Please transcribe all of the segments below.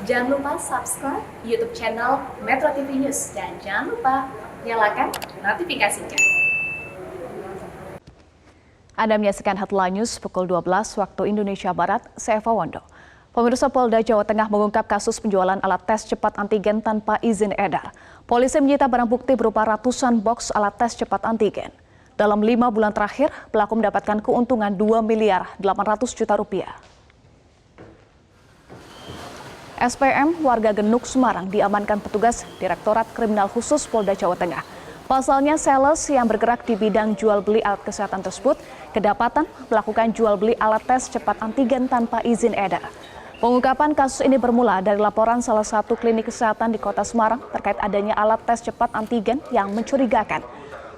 Jangan lupa subscribe YouTube channel Metro TV News dan jangan lupa nyalakan notifikasinya. Anda menyaksikan Headline News pukul 12 waktu Indonesia Barat, saya Eva Wando. Pemirsa, Polda Jawa Tengah mengungkap kasus penjualan alat tes cepat antigen tanpa izin edar. Polisi menyita barang bukti berupa ratusan box alat tes cepat antigen. Dalam 5 bulan terakhir, pelaku mendapatkan keuntungan 2 miliar 800 juta rupiah. SPM warga Genuk, Semarang diamankan petugas Direktorat Kriminal Khusus Polda Jawa Tengah. Pasalnya, sales yang bergerak di bidang jual beli alat kesehatan tersebut kedapatan melakukan jual beli alat tes cepat antigen tanpa izin edar. Pengungkapan kasus ini bermula dari laporan salah satu klinik kesehatan di Kota Semarang terkait adanya alat tes cepat antigen yang mencurigakan.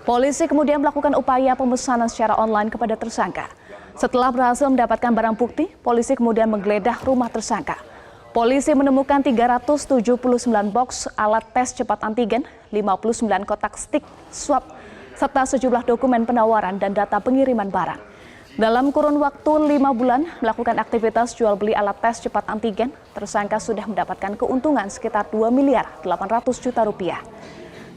Polisi kemudian melakukan upaya pemesanan secara online kepada tersangka. Setelah berhasil mendapatkan barang bukti, polisi kemudian menggeledah rumah tersangka. Polisi menemukan 379 box alat tes cepat antigen, 59 kotak stik swab, serta sejumlah dokumen penawaran dan data pengiriman barang. Dalam kurun waktu 5 bulan melakukan aktivitas jual beli alat tes cepat antigen, tersangka sudah mendapatkan keuntungan sekitar 2 miliar 800 juta rupiah.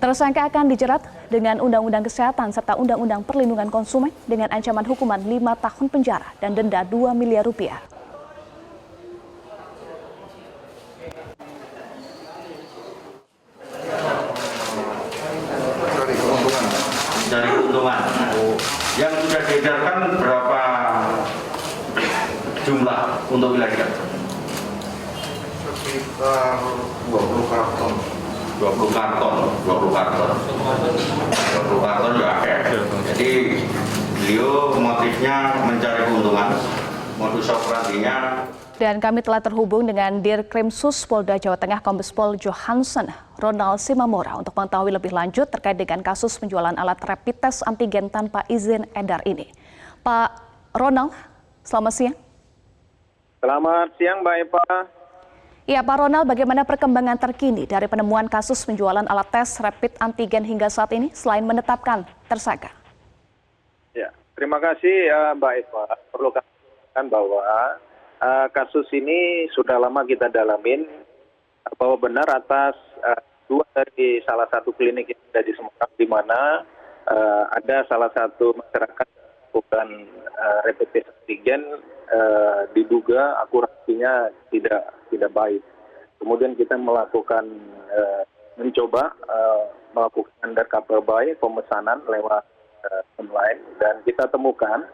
Tersangka akan dijerat dengan Undang-Undang Kesehatan serta Undang-Undang Perlindungan Konsumen dengan ancaman hukuman 5 tahun penjara dan denda 2 miliar rupiah. Dari keuntungan yang sudah diedarkan berapa jumlah untuk wilayah? Sekitar 20 karton. 20 karton ya. Jadi beliau motifnya mencari keuntungan, modus operandinya. Dan kami telah terhubung dengan Dirkrimsus Polda Jawa Tengah Kombes Pol Johansen Ronald Simamora untuk mengetahui lebih lanjut terkait dengan kasus penjualan alat rapid test antigen tanpa izin edar ini. Pak Ronald, selamat siang. Selamat siang Mbak Eva. Ya, Pak Ronald, bagaimana perkembangan terkini dari penemuan kasus penjualan alat tes rapid antigen hingga saat ini selain menetapkan tersangka? Ya, terima kasih Mbak Eva. Perlu kami sampaikan bahwa kasus ini sudah lama kita dalamin bahwa benar atas dua dari salah satu klinik yang ada di Semarang di mana ada salah satu masyarakat bukan rapid test antigen diduga akurasinya tidak baik. Kemudian kita melakukan mencoba melakukan undercover buy pemesanan lewat online dan kita temukan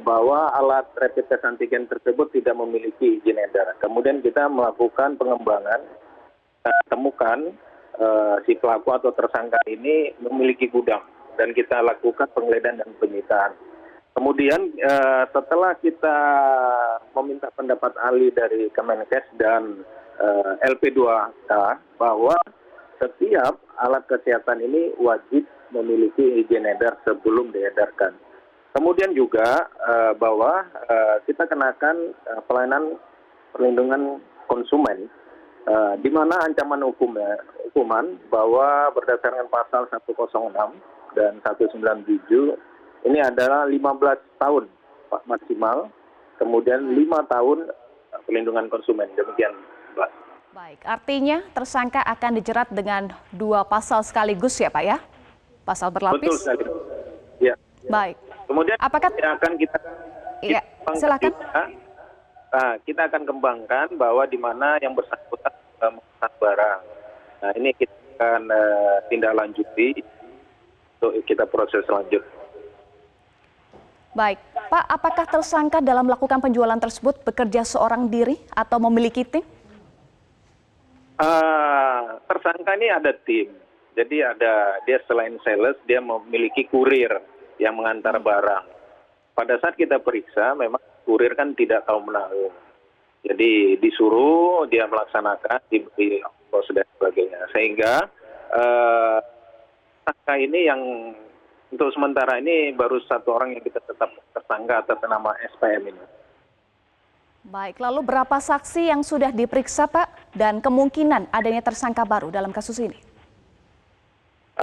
bahwa alat rapid test antigen tersebut tidak memiliki izin edar. Kemudian kita melakukan pengembangan, temukan si pelaku atau tersangka ini memiliki gudang dan kita lakukan penggeledahan dan penyitaan. Kemudian setelah kita meminta pendapat ahli dari Kemenkes dan LP2K bahwa setiap alat kesehatan ini wajib memiliki izin edar sebelum diedarkan. Kemudian juga bahwa kita kenakan pelayanan perlindungan konsumen, di mana ancaman hukuman bahwa berdasarkan pasal 106 dan 197 ini adalah 15 tahun maksimal, kemudian 5 tahun perlindungan konsumen. Demikian, Mbak. Baik, artinya tersangka akan dijerat dengan 2 pasal sekaligus ya Pak ya? Pasal berlapis? Betul sekali. Ya. Baik. Kemudian apakah akan kita ya, silakan. Kita akan kembangkan bahwa di mana yang bersangkutan memesan barang. Nah, ini kita akan tindak lanjuti untuk kita proses lanjut. Baik, Pak, apakah tersangka dalam melakukan penjualan tersebut bekerja seorang diri atau memiliki tim? Tersangka ini ada tim. Jadi dia selain sales, dia memiliki kurir yang mengantar barang. Pada saat kita periksa, memang kurir kan tidak tahu menanggung. Jadi disuruh dia melaksanakan, diberi ongkos dan sebagainya. Sehingga tersangka ini yang untuk sementara ini baru 1 orang yang kita tetap tersangka atas nama SPM ini. Baik, lalu berapa saksi yang sudah diperiksa Pak dan kemungkinan adanya tersangka baru dalam kasus ini?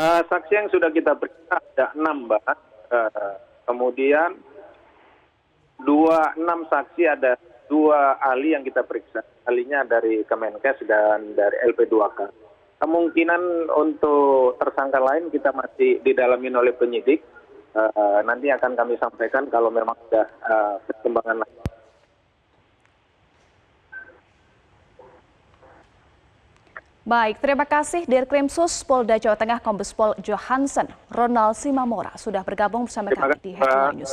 Saksi yang sudah kita periksa ada 6 Mbak. Kemudian 6 saksi ada 2 ahli yang kita periksa. kalinya dari Kemenkes dan dari LP2K. Kemungkinan untuk tersangka lain kita masih didalamin oleh penyidik. Nanti akan kami sampaikan kalau memang sudah perkembangan lain. Baik, terima kasih Dirkrimsus Polda Jawa Tengah Kombes Pol Johansen Ronald Simamora sudah bergabung bersama kami di Headline News.